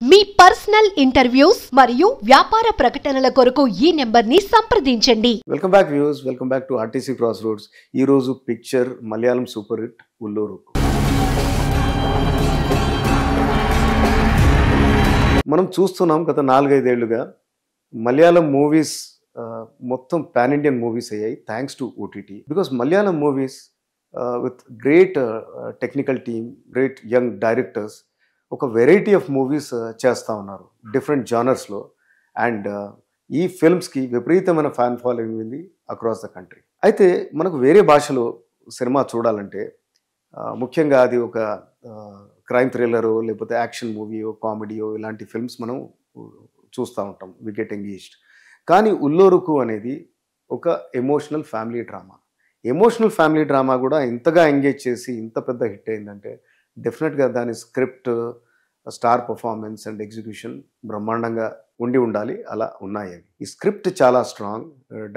మీ personal interviews మరియు వ్యాపార ప్రకటనల కొరకు ఈ నెంబర్ని సంప్రదించండి. Welcome back views, welcome back to RTC cross roads. ఈ రోజు పిక్చర్ మలయాళం సూపర్ హిట్ ఉల్లోరుకు. మనం చూస్తున్నాం గత 4-5 ఏళ్లుగా మలయాళం మూవీస్ మొత్తం పాన్ ఇండియన్ మూవీస్ అయ్యాయి thanks to OTT. Because Malayalam movies with great technical team, great young directors ఒక వెరైటీ ఆఫ్ మూవీస్ చేస్తూ ఉన్నారు డిఫరెంట్ జానర్స్లో. అండ్ ఈ ఫిల్మ్స్కి విపరీతమైన ఫ్యాన్ ఫాలోయింగ్ ఉంది అక్రాస్ ద కంట్రీ. అయితే మనకు వేరే భాషలో సినిమా చూడాలంటే ముఖ్యంగా అది ఒక క్రైమ్ థ్రిల్లరో లేకపోతే యాక్షన్ మూవీయో కామెడీయో ఇలాంటి ఫిల్మ్స్ మనం చూస్తూ ఉంటాం, వి గెట్ ఎంగేజ్డ్. కానీ ఉల్లోరుకు అనేది ఒక emotional family drama. Emotional family drama కూడా ఇంతగా ఎంగేజ్ చేసి ఇంత పెద్ద హిట్ అయిందంటే డెఫినెట్గా దాని script, star performance and execution బ్రహ్మాండంగా ఉండాలి. అలా ఉన్నాయి అవి. ఈ స్క్రిప్ట్ చాలా స్ట్రాంగ్.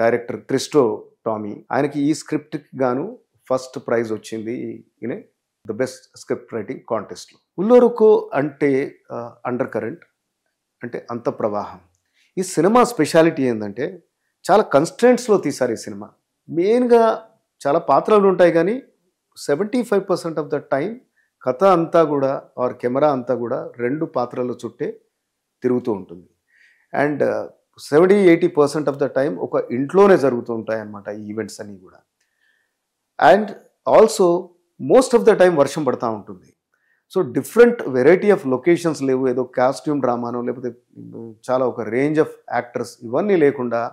డైరెక్టర్ క్రిస్టో టామీ, ఆయనకి ఈ స్క్రిప్ట్కి గాను ఫస్ట్ ప్రైజ్ వచ్చింది in the best script writing కాంటెస్ట్లో. ఉల్లోరుకు అంటే అండర్ కరెంట్, అంటే అంత ప్రవాహం. ఈ సినిమా స్పెషాలిటీ ఏంటంటే చాలా కన్స్ట్రెంట్స్లో తీశారు ఈ సినిమా. మెయిన్గా చాలా పాత్రలు ఉంటాయి కానీ 75% ఆఫ్ ద టైం కథ అంతా కూడా ఆర్ కెమెరా అంతా కూడా 2 పాత్రల చుట్టే తిరుగుతూ ఉంటుంది. అండ్ 70-80% ఆఫ్ ద టైం ఒక ఇంట్లోనే జరుగుతూ ఉంటాయి అన్నమాట ఈ ఈవెంట్స్ అన్నీ కూడా. And also most of the time వర్షం పడుతూ ఉంటుంది. So different variety of locations లేవు, ఏదో కాస్ట్యూమ్ డ్రామానో లేకపోతే చాలా ఒక రేంజ్ ఆఫ్ యాక్టర్స్ ఇవన్నీ లేకుండా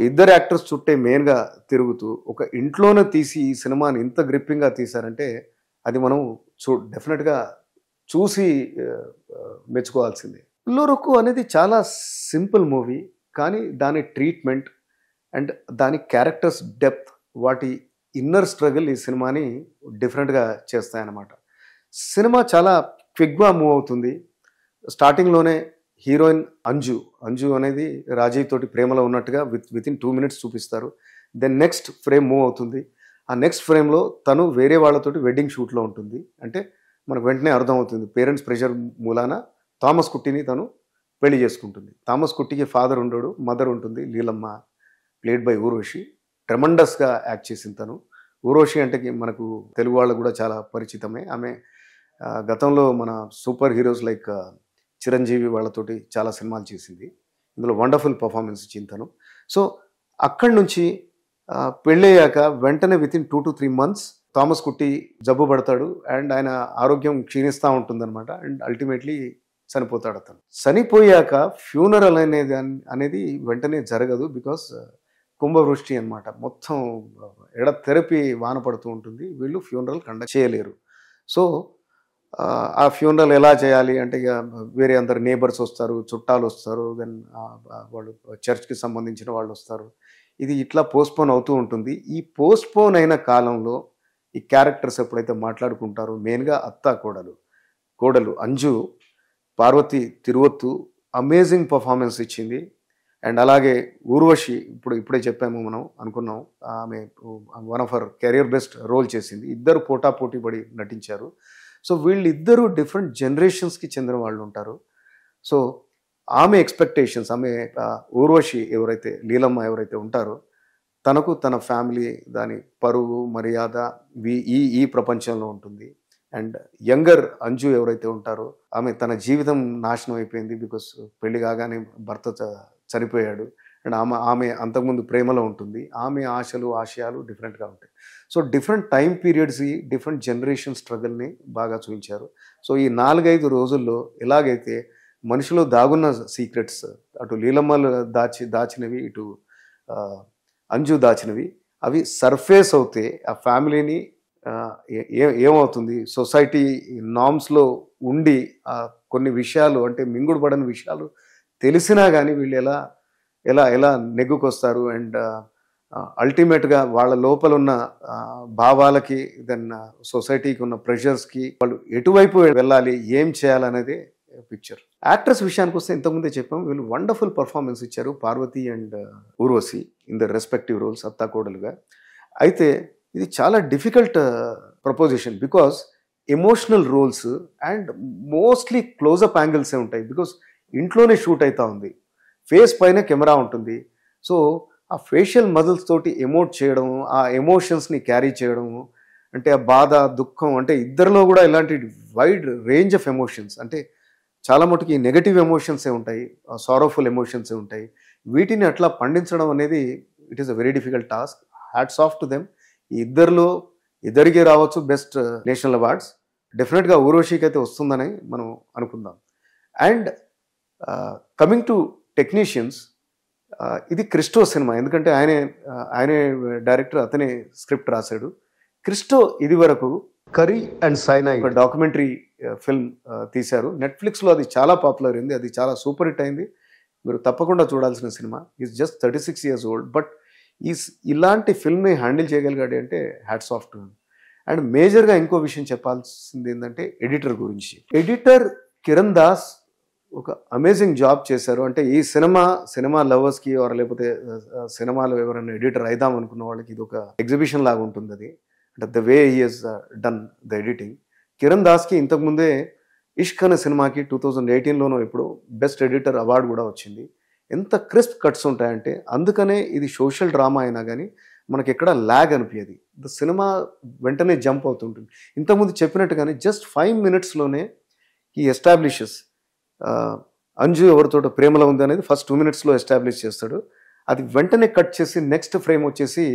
ఇద్దరు యాక్టర్స్ చుట్టే మెయిన్గా తిరుగుతూ ఒక ఇంట్లోనే తీసి ఈ సినిమాని ఇంత గ్రిప్పింగ్గా తీశారంటే అది మనం డెఫినెట్గా చూసి మెచ్చుకోవాల్సిందే. ఉల్లోరుకు అనేది చాలా సింపుల్ మూవీ, కానీ దాని ట్రీట్మెంట్ అండ్ దాని క్యారెక్టర్స్ డెప్త్, వాటి ఇన్నర్ స్ట్రగుల్ ఈ సినిమాని డిఫరెంట్గా చేస్తాయన్నమాట. సినిమా చాలా క్విక్గా మూవ్ అవుతుంది. స్టార్టింగ్లోనే హీరోయిన్ అంజు అనేది రాజీవ్ తోటి ప్రేమలో ఉన్నట్టుగా వితిన్ 2 minutes చూపిస్తారు. దెన్ నెక్స్ట్ ఫ్రేమ్ మూవ్ అవుతుంది. ఆ నెక్స్ట్ ఫ్రేమ్లో తను వేరే వాళ్ళతోటి వెడ్డింగ్ షూట్లో ఉంటుంది. అంటే మనకు వెంటనే అర్థమవుతుంది పేరెంట్స్ ప్రెషర్ మూలాన థామస్ కుట్టిని తను పెళ్లి చేసుకుంటుంది. థామస్ కుట్టికి ఫాదర్ ఉండడు, మదర్ ఉంటుంది, లీలమ్మ, ప్లేడ్ బై ఊర్వశి. ట్రెమండస్గా యాక్ట్ చేసింది తను. ఊర్వశి అంటే మనకు తెలుగు వాళ్ళకు కూడా చాలా పరిచితమే. ఆమె గతంలో మన సూపర్ హీరోస్ లైక్ చిరంజీవి వాళ్ళతోటి చాలా సినిమాలు చేసింది. ఇందులో వండర్ఫుల్ పర్ఫార్మెన్స్ ఇచ్చింది తను. సో అక్కడి నుంచి పెళ్ళయ్యాక వెంటనే వితిన్ 2 to 3 months థామస్ కుట్టి జబ్బు పడతాడు అండ్ ఆయన ఆరోగ్యం క్షీణిస్తూ ఉంటుందన్నమాట. అండ్ అల్టిమేట్లీ చనిపోతాడు అతను. చనిపోయాక ఫ్యూనరల్ అనేది వెంటనే జరగదు. బికాస్ కుంభవృష్టి అనమాట, మొత్తం ఎడతెరపి వాన పడుతూ ఉంటుంది. వీళ్ళు ఫ్యూనరల్ కండక్ట్ చేయలేరు. సో ఆ ఫ్యూనరల్ ఎలా చేయాలి అంటే ఇక వేరే అందరు నేబర్స్ వస్తారు, చుట్టాలు వస్తారు, దెన్ వాళ్ళు చర్చ్కి సంబంధించిన వాళ్ళు వస్తారు. ఇది ఇట్లా పోస్ట్పోన్ అవుతూ ఉంటుంది. ఈ పోస్ట్పోన్ అయిన కాలంలో ఈ క్యారెక్టర్స్ ఎప్పుడైతే మాట్లాడుకుంటారో మెయిన్గా అత్త కోడలు అంజు, పార్వతి తిరువత్తు అమేజింగ్ పర్ఫార్మెన్స్ ఇచ్చింది. అండ్ అలాగే ఊర్వశి ఇప్పుడే చెప్పాము, మనం అనుకున్నాం ఆమె one of her career best role చేసింది. ఇద్దరు పోటాపోటీ పడి నటించారు. సో వీళ్ళిద్దరూ డిఫరెంట్ జనరేషన్స్కి చెందిన వాళ్ళు ఉంటారు. సో ఆమె ఎక్స్పెక్టేషన్స్, ఆమె ఊర్వశి ఎవరైతే లీలమ్మ ఎవరైతే ఉంటారో తనకు తన ఫ్యామిలీ, దాని పరువు మర్యాద ఈ ప్రపంచంలో ఉంటుంది. అండ్ యంగర్ అంజు ఎవరైతే ఉంటారో ఆమె తన జీవితం నాశనం అయిపోయింది. బికాస్ పెళ్లి కాగానే భర్త చనిపోయాడు. అండ్ ఆమె అంతకుముందు ప్రేమలో ఉంటుంది. ఆమె ఆశయాలు డిఫరెంట్గా ఉంటాయి. So different time periods, different generation స్ట్రగుల్ని బాగా చూపించారు. సో ఈ 4-5 రోజుల్లో ఎలాగైతే మనిషిలో దాగున్న సీక్రెట్స్, అటు లీలమ్మలు దాచినవి, ఇటు అంజు దాచినవి, అవి సర్ఫేస్ అవుతే ఆ ఫ్యామిలీని ఏమవుతుంది, సొసైటీ నార్మ్స్లో ఉండి కొన్ని విషయాలు అంటే మింగుడు పడని విషయాలు తెలిసినా కానీ వీళ్ళు ఎలా నెగ్గుకొస్తారు. అండ్ అల్టిమేట్గా వాళ్ళ లోపల ఉన్న భావాలకి, దెన్ సొసైటీకి ఉన్న ప్రెషర్స్కి వాళ్ళు ఎటువైపు వెళ్ళాలి, ఏం చేయాలనేది పిక్చర్. యాక్టర్స్ విషయానికి వస్తే ఇంతకుముందే చెప్పాము, వీళ్ళు వండర్ఫుల్ పర్ఫార్మెన్స్ ఇచ్చారు, Parvathi and Urvashi in the respective roles, అత్తాకోడలుగా. అయితే ఇది చాలా difficult proposition. Because emotional roles and mostly closeup యాంగిల్సే ఉంటాయి. బికాస్ ఇంట్లోనే షూట్ అవుతా ఉంది, ఫేస్ పైన కెమెరా ఉంటుంది. సో ఆ ఫేషియల్ మజిల్స్ తోటి ఎమోట్ చేయడం, ఆ ఎమోషన్స్ని క్యారీ చేయడము, అంటే ఆ బాధ, దుఃఖం, అంటే ఇద్దరిలో కూడా ఇలాంటి వైడ్ రేంజ్ ఆఫ్ ఎమోషన్స్, అంటే చాలా మటుకు ఈ నెగటివ్ ఎమోషన్సే ఉంటాయి, సారోఫుల్ ఎమోషన్సే ఉంటాయి. వీటిని అట్లా పండించడం అనేది it is a very difficult task. Hats off to them. ఈ ఇద్దరికి రావచ్చు బెస్ట్ నేషనల్ అవార్డ్స్. డెఫినెట్గా ఊర్వశికి అయితే వస్తుందని మనం అనుకుందాం. అండ్ కమింగ్ టు టెక్నీషియన్స్, ఇది క్రిస్టో సినిమా. ఎందుకంటే ఆయనే డైరెక్టర్, అతనే స్క్రిప్ట్ రాశాడు. క్రిస్టో ఇది వరకు కరీ అండ్ సైనాయి ఒక డాక్యుమెంటరీ ఫిల్మ్ తీశారు. నెట్ఫ్లిక్స్లో అది చాలా పాపులర్ అయింది, అది చాలా సూపర్ హిట్ అయింది. మీరు తప్పకుండా చూడాల్సిన cinema. Is just 36 years old, but ఇలాంటి ఫిల్మ్ని హ్యాండిల్ చేయగలిగాడు అంటే hats off to him. And మేజర్గా ఇంకో విషయం చెప్పాల్సింది ఏంటంటే ఎడిటర్ గురించి. ఎడిటర్ కిరణ్ దాస్ ఒక అమేజింగ్ జాబ్ చేశారు. అంటే ఈ సినిమా లవర్స్కి లేకపోతే సినిమాలో ఎవరైనా ఎడిటర్ అయిదాం అనుకున్న వాళ్ళకి ఇది ఒక ఎగ్జిబిషన్ లాగా ఉంటుంది. అది అంటే the way he has done the editing. Kiran దాస్కి ఇంతకుముందే ఇష్క్ అనే సినిమాకి 2018లోనో ఇప్పుడు బెస్ట్ ఎడిటర్ అవార్డు కూడా వచ్చింది. ఎంత క్రిస్ప్ కట్స్ ఉంటాయంటే, అందుకనే ఇది సోషల్ డ్రామా అయినా కానీ మనకి ఎక్కడ ల్యాగ్ అనిపించదు. ద సినిమా వెంటనే జంప్ అవుతుంటుంది. ఇంతకుముందు చెప్పినట్టుగానే జస్ట్ 5 minutesలోనే ఈ ఎస్టాబ్లిషెస్ అంజు ఎవరితోటో ప్రేమలో ఉంది అనేది ఫస్ట్ 2 minutesలో ఎస్టాబ్లిష్ చేస్తాడు. అది వెంటనే కట్ చేసి నెక్స్ట్ ఫ్రేమ్ వచ్చేసి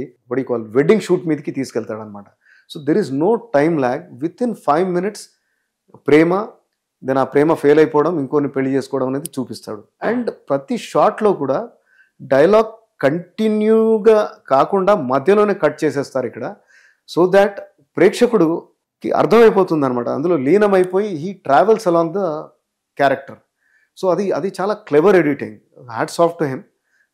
వెడ్డింగ్ షూట్ మీదకి తీసుకెళ్తాడు అనమాట. So there is no time lag. Within 5 minutes ప్రేమ, దెన్ ఆ ప్రేమ ఫెయిల్ అయిపోవడం, ఇంకోని పెళ్లి చేసుకోవడం అనేది చూపిస్తాడు. అండ్ ప్రతి షాట్లో కూడా డైలాగ్ కంటిన్యూగా కాకుండా మధ్యలోనే కట్ చేసేస్తారు ఇక్కడ. సో దాట్ ప్రేక్షకుడుకి అర్థమైపోతుంది అనమాట, అందులో లీనమైపోయి he travels along the character. So అది చాలా clever editing. Hats off to him.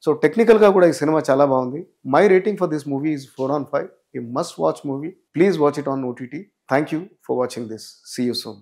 So టెక్నికల్గా కూడా ఈ సినిమా చాలా బాగుంది. My rating for this movie is 4/5. A must watch movie. Please watch it on OTT. Thank you for watching this. See you soon.